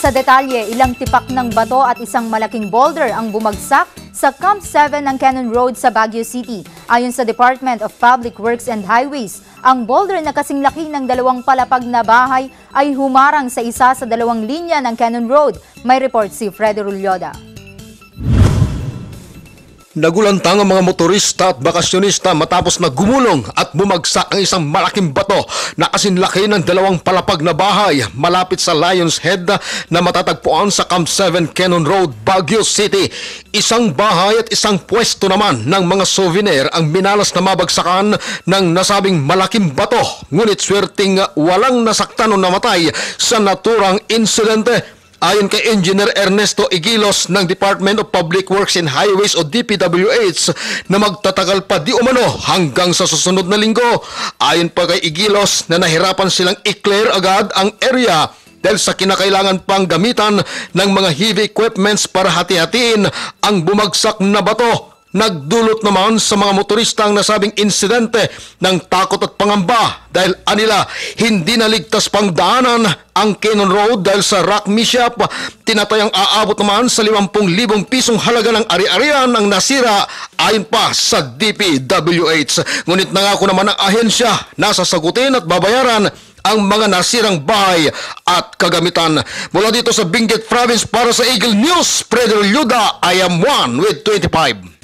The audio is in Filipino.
Sa detalye, ilang tipak ng bato at isang malaking boulder ang bumagsak sa Camp 7 ng Cannon Road sa Baguio City. Ayon sa Department of Public Works and Highways, ang boulder na kasing laki ng dalawang palapag na bahay ay humarang sa isa sa dalawang linya ng Cannon Road. May report si Freddy Rulyoda. Nagulantang ang mga motorista at bakasyonista matapos na gumulong at bumagsak ang isang malaking bato na kasinlaki ng dalawang palapag na bahay malapit sa Lion's Head na matatagpuan sa Camp 7 Cannon Road, Baguio City. Isang bahay at isang pwesto naman ng mga souvenir ang minalas na mabagsakan ng nasabing malaking bato. Ngunit swerting walang nasaktan o namatay sa naturang insidente. Ayon kay Engineer Ernesto Igilos ng Department of Public Works and Highways o DPWH na magtatagal pa di umano hanggang sa susunod na linggo. Ayon pa kay Igilos na nahirapan silang i-clear agad ang area dahil sa kinakailangan pang gamitan ng mga heavy equipments para hati-hatiin ang bumagsak na bato. Nagdulot naman sa mga motorista ang nasabing insidente ng takot at pangamba dahil anila hindi naligtas pang daanan ang Cannon Road dahil sa rock mishap. Tinatayang aabot naman sa 50,000 pisong halaga ng ari-arian ang nasira ayon pa sa DPWH. Ngunit nangako naman ang ahensya na sasagutin at babayaran ang mga nasirang bahay at kagamitan. Mula dito sa Benguet Province para sa Eagle News, Freddy Rulyoda, I am one with 25.